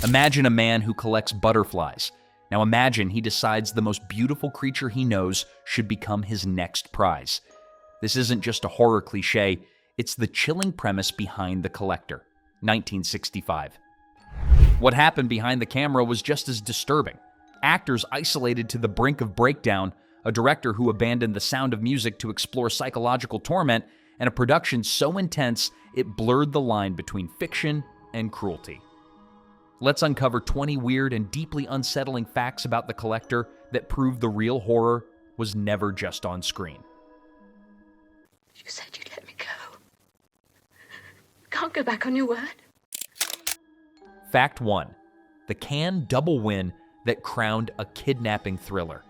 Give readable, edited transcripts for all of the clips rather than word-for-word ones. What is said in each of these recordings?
Imagine a man who collects butterflies. Now imagine he decides the most beautiful creature he knows should become his next prize. This isn't just a horror cliche, it's the chilling premise behind The Collector, 1965. What happened behind the camera was just as disturbing. Actors isolated to the brink of breakdown, a director who abandoned the sound of music to explore psychological torment, and a production so intense it blurred the line between fiction and cruelty. Let's uncover 20 weird and deeply unsettling facts about The Collector that prove the real horror was never just on screen. You said you'd let me go. Can't go back on your word. Fact 1. The Cannes double win that crowned a kidnapping thriller.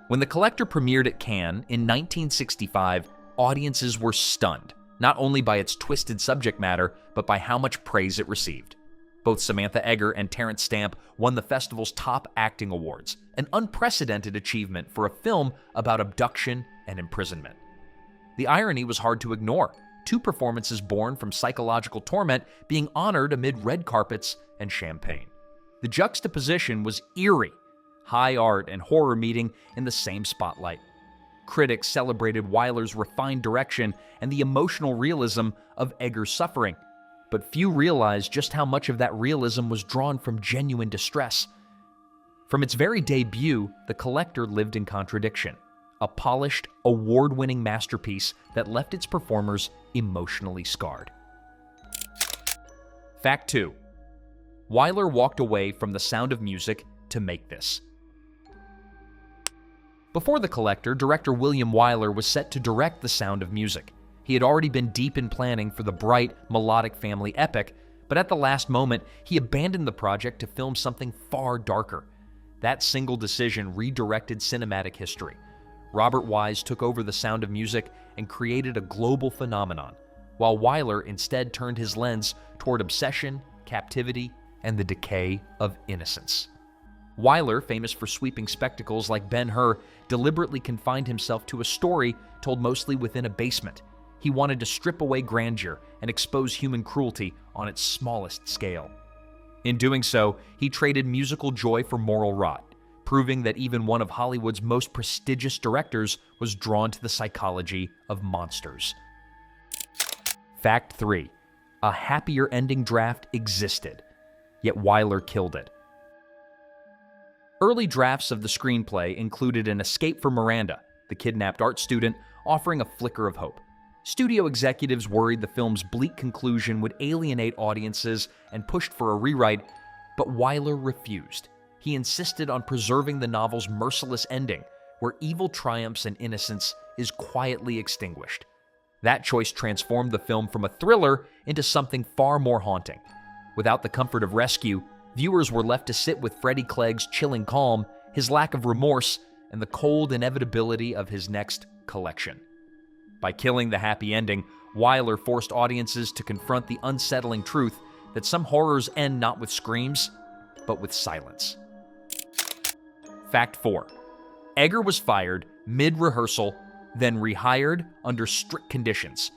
When The Collector premiered at Cannes in 1965, audiences were stunned, not only by its twisted subject matter, but by how much praise it received. Both Samantha Eggar and Terence won the festival's top acting awards, an unprecedented achievement for a film about abduction and imprisonment. The irony was hard to ignore. Two performances born from psychological torment being honored amid red carpets and champagne. The juxtaposition was eerie, high art and horror meeting in the same spotlight. Critics celebrated Wyler's refined direction and the emotional realism of Eggar's suffering, but few realized just how much of that realism was drawn from genuine distress. From its very debut, The Collector lived in contradiction, a polished, award-winning masterpiece that left its performers emotionally scarred. Fact 2. Wyler walked away from The Sound of Music to make this. Before The Collector, director William Wyler was set to direct The Sound of Music. He had already been deep in planning for the bright, melodic family epic, but at the last moment, he abandoned the project to film something far darker. That single decision redirected cinematic history. Robert Wise took over The Sound of Music and created a global phenomenon, while Wyler instead turned his lens toward obsession, captivity, and the decay of innocence. Wyler, famous for sweeping spectacles like Ben-Hur, deliberately confined himself to a story told mostly within a basement. He wanted to strip away grandeur and expose human cruelty on its smallest scale. In doing so, he traded musical joy for moral rot, proving that even one of Hollywood's most prestigious directors was drawn to the psychology of monsters. Fact 3. A happier ending draft existed, yet Wyler killed it. Early drafts of the screenplay included an escape for Miranda, the kidnapped art student, offering a flicker of hope. Studio executives worried the film's bleak conclusion would alienate audiences and pushed for a rewrite, but Wyler refused. He insisted on preserving the novel's merciless ending, where evil triumphs and innocence is quietly extinguished. That choice transformed the film from a thriller into something far more haunting. Without the comfort of rescue, viewers were left to sit with Freddie Clegg's chilling calm, his lack of remorse, and the cold inevitability of his next collection. By killing the happy ending, Wyler forced audiences to confront the unsettling truth that some horrors end not with screams, but with silence. Fact 4. Eggar was fired mid-rehearsal, then rehired under strict conditions.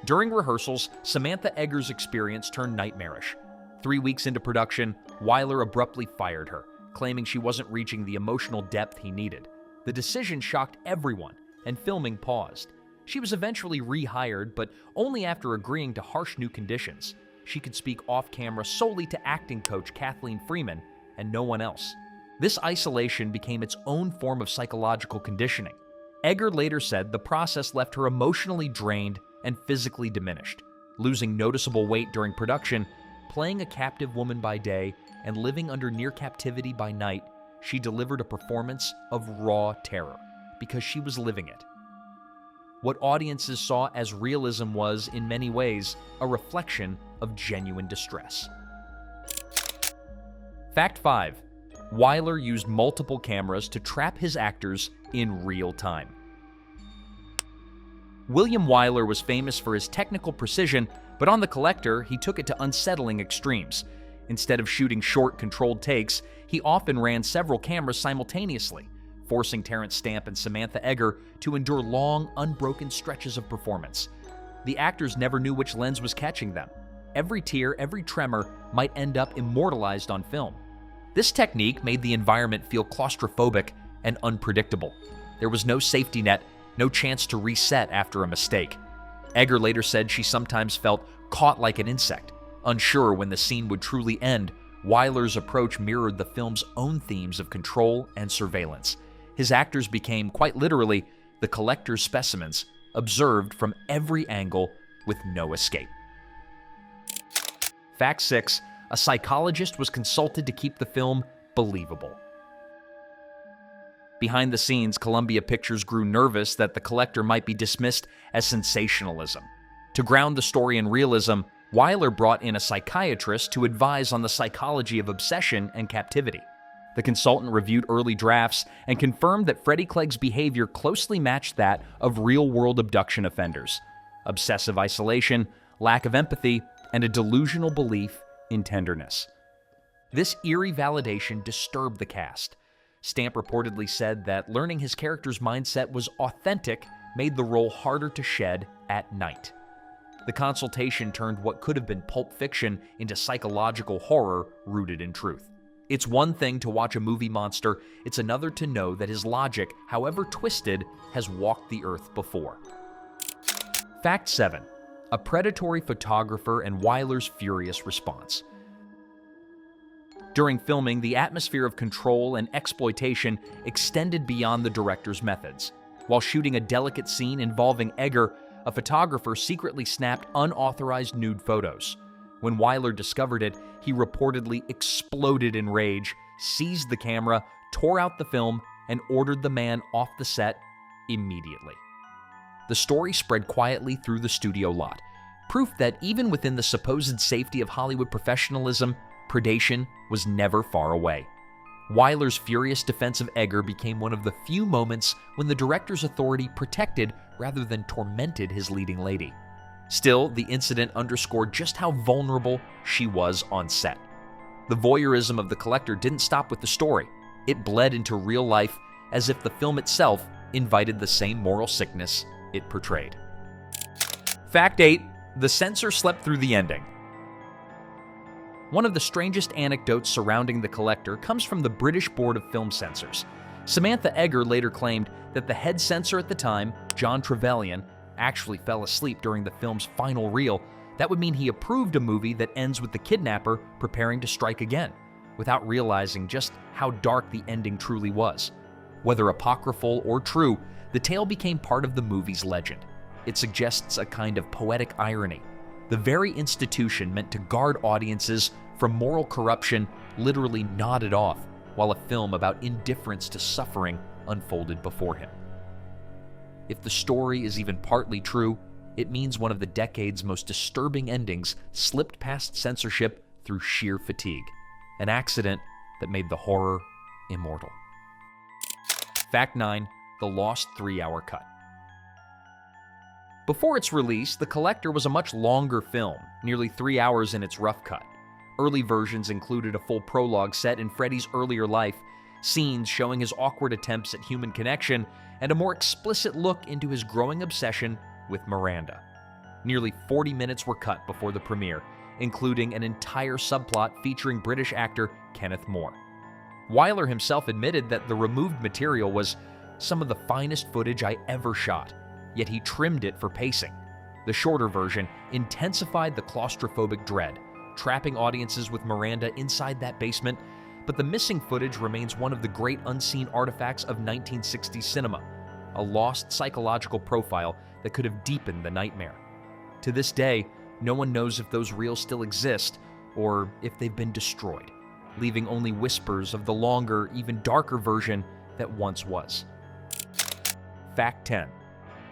During rehearsals, Samantha Eggar's experience turned nightmarish. 3 weeks into production, Wyler abruptly fired her, claiming she wasn't reaching the emotional depth he needed. The decision shocked everyone, and filming paused. She was eventually rehired, but only after agreeing to harsh new conditions. She could speak off-camera solely to acting coach Kathleen Freeman and no one else. This isolation became its own form of psychological conditioning. Eggar later said the process left her emotionally drained and physically diminished. Losing noticeable weight during production, playing a captive woman by day, and living under near captivity by night, she delivered a performance of raw terror, because she was living it. What audiences saw as realism was, in many ways, a reflection of genuine distress. Fact 5. Wyler used multiple cameras to trap his actors in real time. William Wyler was famous for his technical precision, but on The Collector, he took it to unsettling extremes. Instead of shooting short, controlled takes, he often ran several cameras simultaneously, forcing Terence and Samantha Eggar to endure long, unbroken stretches of performance. The actors never knew which lens was catching them. every tear, every tremor might end up immortalized on film. This technique made the environment feel claustrophobic and unpredictable. There was no safety net, no chance to reset after a mistake. Eggar later said she sometimes felt caught like an insect, unsure when the scene would truly end. Wyler's approach mirrored the film's own themes of control and surveillance. His actors became, quite literally, the collector's specimens, observed from every angle with no escape. Fact 6. A psychologist was consulted to keep the film believable. Behind the scenes, Columbia Pictures grew nervous that The Collector might be dismissed as sensationalism. To ground the story in realism, Wyler brought in a psychiatrist to advise on the psychology of obsession and captivity. The consultant reviewed early drafts and confirmed that Freddie Clegg's behavior closely matched that of real-world abduction offenders: obsessive isolation, lack of empathy, and a delusional belief in tenderness. This eerie validation disturbed the cast. Stamp reportedly said that learning his character's mindset was authentic made the role harder to shed at night. The consultation turned what could have been pulp fiction into psychological horror rooted in truth. It's one thing to watch a movie monster, it's another to know that his logic, however twisted, has walked the earth before. Fact 7. A predatory photographer and Wyler's furious response. During filming, the atmosphere of control and exploitation extended beyond the director's methods. While shooting a delicate scene involving Eggar, a photographer secretly snapped unauthorized nude photos. When Wyler discovered it, he reportedly exploded in rage, seized the camera, tore out the film, and ordered the man off the set immediately. The story spread quietly through the studio lot, proof that even within the supposed safety of Hollywood professionalism, predation was never far away. Wyler's furious defense of Eggar became one of the few moments when the director's authority protected rather than tormented his leading lady. Still, the incident underscored just how vulnerable she was on set. The voyeurism of The Collector didn't stop with the story. It bled into real life as if the film itself invited the same moral sickness it portrayed. Fact 8. The censor slept through the ending. One of the strangest anecdotes surrounding The Collector comes from the British Board of Film Censors. Samantha Eggar later claimed that the head censor at the time, John Trevelyan, actually fell asleep during the film's final reel. That would mean he approved a movie that ends with the kidnapper preparing to strike again, without realizing just how dark the ending truly was. Whether apocryphal or true, the tale became part of the movie's legend. It suggests a kind of poetic irony. The very institution meant to guard audiences from moral corruption literally nodded off, while a film about indifference to suffering unfolded before him. If the story is even partly true, it means one of the decade's most disturbing endings slipped past censorship through sheer fatigue, an accident that made the horror immortal. Fact 9. The lost 3-hour cut. Before its release, The Collector was a much longer film, nearly 3 hours in its rough cut. Early versions included a full prologue set in Freddie's earlier life, scenes showing his awkward attempts at human connection, and a more explicit look into his growing obsession with Miranda. Nearly 40 minutes were cut before the premiere, including an entire subplot featuring British actor Kenneth More. Wyler himself admitted that the removed material was some of the finest footage I ever shot, yet he trimmed it for pacing. The shorter version intensified the claustrophobic dread, trapping audiences with Miranda inside that basement, but the missing footage remains one of the great unseen artifacts of 1960s cinema, a lost psychological profile that could have deepened the nightmare. To this day, no one knows if those reels still exist or if they've been destroyed, leaving only whispers of the longer, even darker version that once was. Fact 10.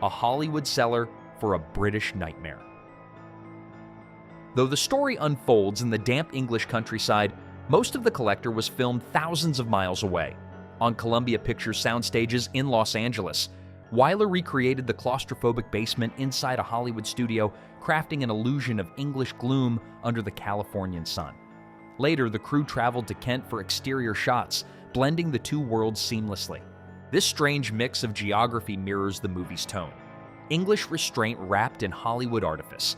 A Hollywood seller for a British nightmare. Though the story unfolds in the damp English countryside, most of The Collector was filmed thousands of miles away. On Columbia Pictures soundstages in Los Angeles, Wyler recreated the claustrophobic basement inside a Hollywood studio, crafting an illusion of English gloom under the Californian sun. Later, the crew traveled to Kent for exterior shots, blending the two worlds seamlessly. This strange mix of geography mirrors the movie's tone. English restraint wrapped in Hollywood artifice.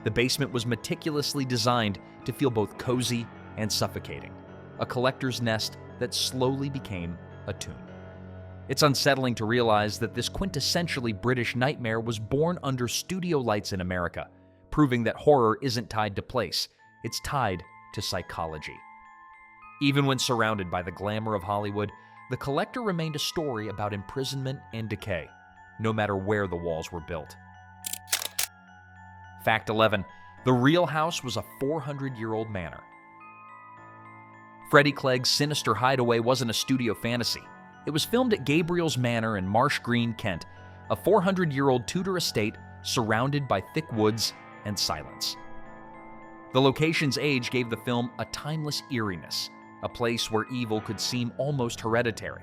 The basement was meticulously designed to feel both cozy and suffocating, a collector's nest that slowly became a tomb. It's unsettling to realize that this quintessentially British nightmare was born under studio lights in America, proving that horror isn't tied to place, it's tied to psychology. Even when surrounded by the glamour of Hollywood, The Collector remained a story about imprisonment and decay, no matter where the walls were built. Fact 11. The real house was a 400-year-old manor. Freddie Clegg's sinister hideaway wasn't a studio fantasy. It was filmed at Gabriel's Manor in Marsh Green, Kent, a 400-year-old Tudor estate surrounded by thick woods and silence. The location's age gave the film a timeless eeriness, a place where evil could seem almost hereditary.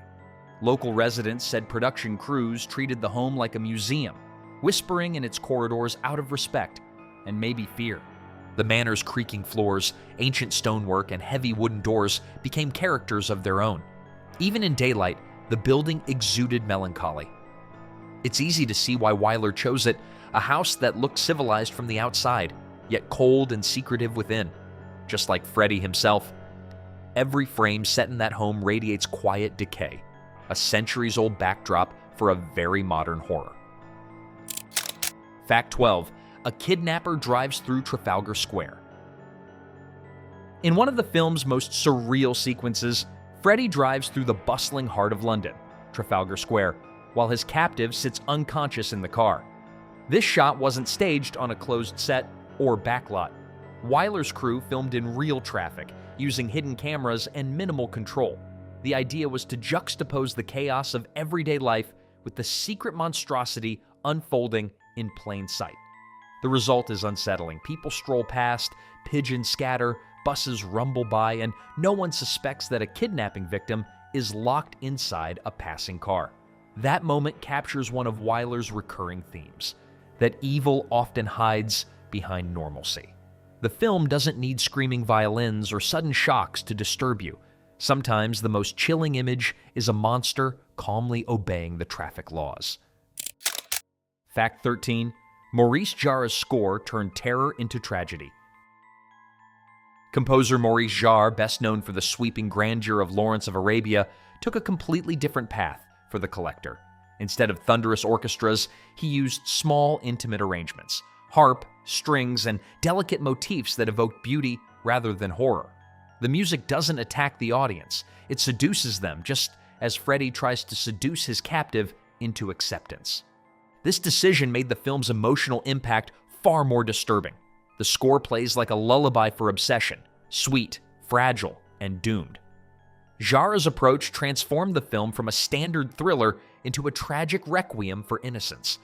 Local residents said production crews treated the home like a museum, whispering in its corridors out of respect and maybe fear. The manor's creaking floors, ancient stonework, and heavy wooden doors became characters of their own. Even in daylight, the building exuded melancholy. It's easy to see why Wyler chose it, a house that looked civilized from the outside, yet cold and secretive within. Just like Freddie himself, every frame set in that home radiates quiet decay, a centuries-old backdrop for a very modern horror. Fact 12. A kidnapper drives through Trafalgar Square. In one of the film's most surreal sequences, Freddie drives through the bustling heart of London, Trafalgar Square, while his captive sits unconscious in the car. This shot wasn't staged on a closed set or backlot. Wyler's crew filmed in real traffic, using hidden cameras and minimal control. The idea was to juxtapose the chaos of everyday life with the secret monstrosity unfolding in plain sight. The result is unsettling. People stroll past, pigeons scatter, buses rumble by, and no one suspects that a kidnapping victim is locked inside a passing car. That moment captures one of Wyler's recurring themes, that evil often hides behind normalcy. The film doesn't need screaming violins or sudden shocks to disturb you. Sometimes the most chilling image is a monster calmly obeying the traffic laws. Fact 13. Maurice Jarre's score turned terror into tragedy. Composer Maurice Jarre, best known for the sweeping grandeur of Lawrence of Arabia, took a completely different path for The Collector. Instead of thunderous orchestras, he used small, intimate arrangements, harp, strings, and delicate motifs that evoke beauty rather than horror. The music doesn't attack the audience, it seduces them, just as Freddie tries to seduce his captive into acceptance. This decision made the film's emotional impact far more disturbing. The score plays like a lullaby for obsession, sweet, fragile, and doomed. Jarre's approach transformed the film from a standard thriller into a tragic requiem for innocence.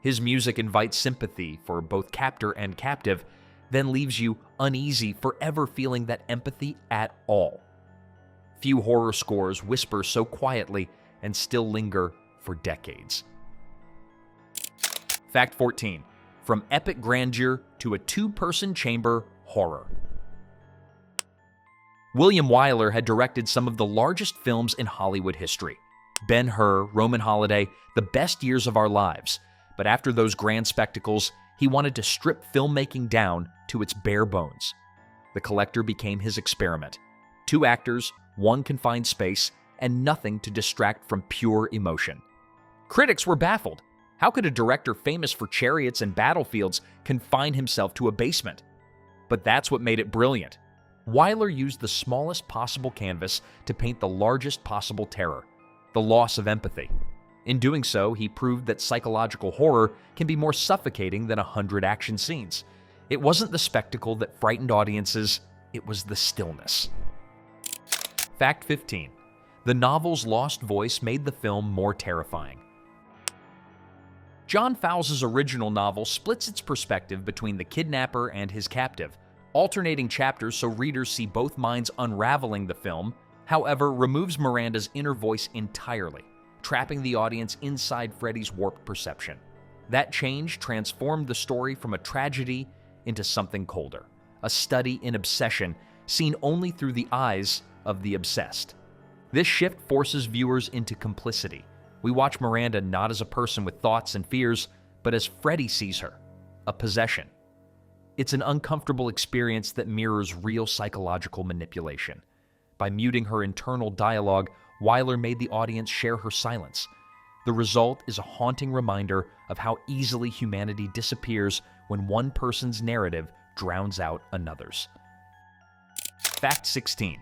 His music invites sympathy for both captor and captive, then leaves you uneasy, forever feeling that empathy at all. Few horror scores whisper so quietly and still linger for decades. Fact 14. From epic grandeur to a two-person chamber horror. William Wyler had directed some of the largest films in Hollywood history. Ben-Hur, Roman Holiday, The Best Years of Our Lives. But after those grand spectacles, he wanted to strip filmmaking down to its bare bones. The Collector became his experiment. 2 actors, 1 confined space, and nothing to distract from pure emotion. Critics were baffled. How could a director famous for chariots and battlefields confine himself to a basement? But that's what made it brilliant. Wyler used the smallest possible canvas to paint the largest possible terror, the loss of empathy. In doing so, he proved that psychological horror can be more suffocating than 100 action scenes. It wasn't the spectacle that frightened audiences, it was the stillness. Fact 15. The novel's lost voice made the film more terrifying. John Fowles' original novel splits its perspective between the kidnapper and his captive, alternating chapters so readers see both minds unraveling the film, however, removes Miranda's inner voice entirely, trapping the audience inside Freddie's warped perception. That change transformed the story from a tragedy into something colder, a study in obsession seen only through the eyes of the obsessed. This shift forces viewers into complicity. We watch Miranda not as a person with thoughts and fears, but as Freddie sees her, a possession. It's an uncomfortable experience that mirrors real psychological manipulation. By muting her internal dialogue, Wyler made the audience share her silence. The result is a haunting reminder of how easily humanity disappears when one person's narrative drowns out another's. Fact 16.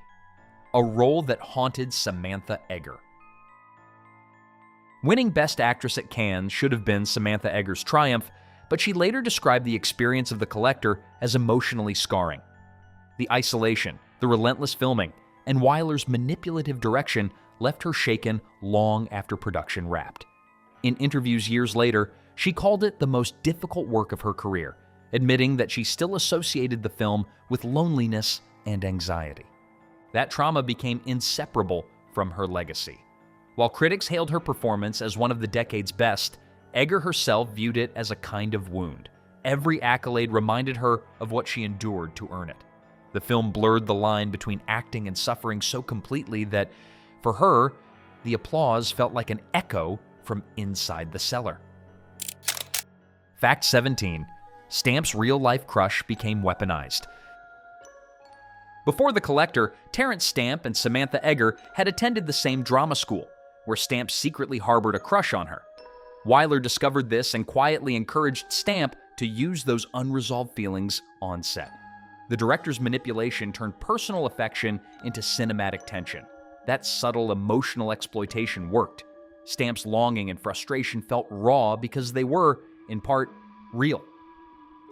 A role that haunted Samantha Eggar. Winning Best Actress at Cannes should have been Samantha Eggar's triumph, but she later described the experience of The Collector as emotionally scarring. The isolation, the relentless filming, and Wyler's manipulative direction left her shaken long after production wrapped. In interviews years later, she called it the most difficult work of her career, admitting that she still associated the film with loneliness and anxiety. That trauma became inseparable from her legacy. While critics hailed her performance as one of the decade's best, Eggar herself viewed it as a kind of wound. Every accolade reminded her of what she endured to earn it. The film blurred the line between acting and suffering so completely that, for her, the applause felt like an echo from inside the cellar. Fact 17. Stamp's real-life crush became weaponized. Before The Collector, Terence Stamp and Samantha Eggar had attended the same drama school, where Stamp secretly harbored a crush on her. Wyler discovered this and quietly encouraged Stamp to use those unresolved feelings on set. The director's manipulation turned personal affection into cinematic tension. That subtle emotional exploitation worked. Stamp's longing and frustration felt raw because they were, in part, real.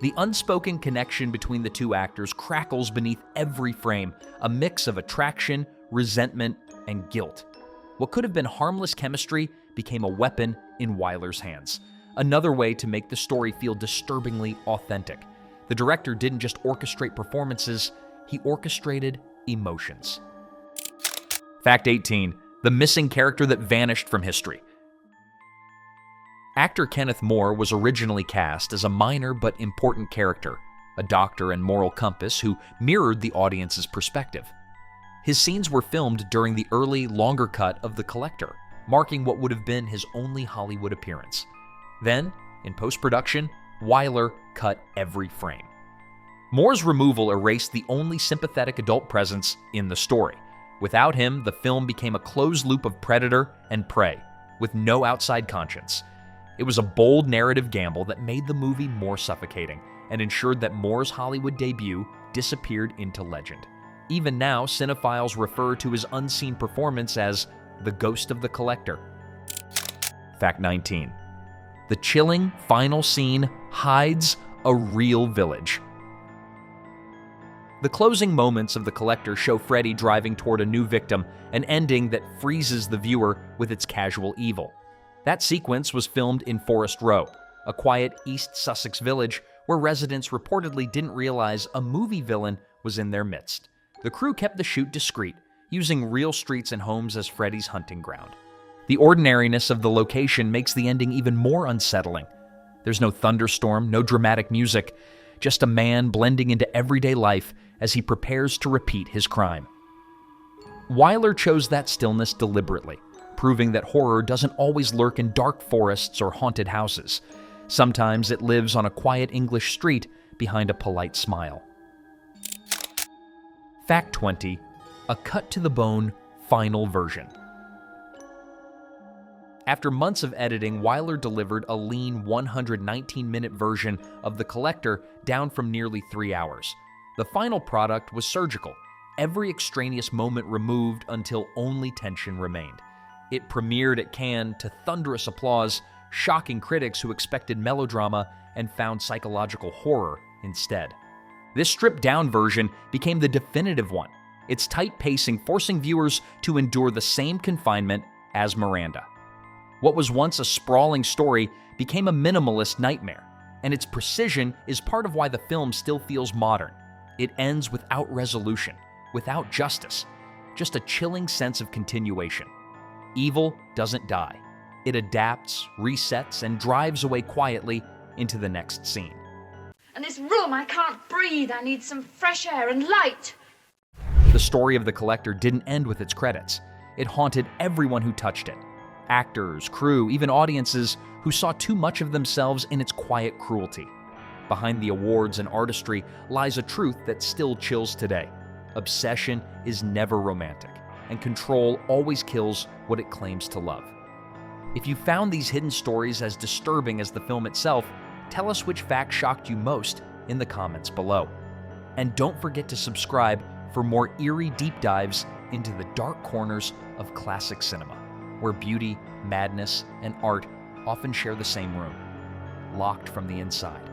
The unspoken connection between the two actors crackles beneath every frame, a mix of attraction, resentment, and guilt. What could have been harmless chemistry became a weapon in Wyler's hands. Another way to make the story feel disturbingly authentic. The director didn't just orchestrate performances, he orchestrated emotions. Fact 18. The missing character that vanished from history. Actor Kenneth More was originally cast as a minor but important character, a doctor and moral compass who mirrored the audience's perspective. His scenes were filmed during the early, longer cut of The Collector, marking what would have been his only Hollywood appearance. Then, in post-production, Wyler cut every frame. Moore's removal erased the only sympathetic adult presence in the story. Without him, the film became a closed loop of predator and prey, with no outside conscience. It was a bold narrative gamble that made the movie more suffocating and ensured that Moore's Hollywood debut disappeared into legend. Even now, cinephiles refer to his unseen performance as the ghost of The Collector. Fact 19. The chilling final scene hides a real village. The closing moments of The Collector show Freddie driving toward a new victim, an ending that freezes the viewer with its casual evil. That sequence was filmed in Forest Row, a quiet East Sussex village where residents reportedly didn't realize a movie villain was in their midst. The crew kept the shoot discreet, using real streets and homes as Freddie's hunting ground. The ordinariness of the location makes the ending even more unsettling. There's no thunderstorm, no dramatic music, just a man blending into everyday life as he prepares to repeat his crime. Wyler chose that stillness deliberately, proving that horror doesn't always lurk in dark forests or haunted houses. Sometimes it lives on a quiet English street behind a polite smile. Fact 20. A cut-to-the-bone final version. After months of editing, Wyler delivered a lean 119-minute version of The Collector down from nearly 3 hours. The final product was surgical, every extraneous moment removed until only tension remained. It premiered at Cannes to thunderous applause, shocking critics who expected melodrama and found psychological horror instead. This stripped-down version became the definitive one, its tight pacing forcing viewers to endure the same confinement as Miranda. What was once a sprawling story became a minimalist nightmare, and its precision is part of why the film still feels modern. It ends without resolution, without justice, just a chilling sense of continuation. Evil doesn't die. It adapts, resets, and drives away quietly into the next scene. In this room, I can't breathe. I need some fresh air and light. The story of The Collector didn't end with its credits. It haunted everyone who touched it. Actors, crew, even audiences who saw too much of themselves in its quiet cruelty. Behind the awards and artistry lies a truth that still chills today. Obsession is never romantic, and control always kills what it claims to love. If you found these hidden stories as disturbing as the film itself, tell us which fact shocked you most in the comments below. And don't forget to subscribe for more eerie deep dives into the dark corners of classic cinema, where beauty, madness, and art often share the same room, locked from the inside.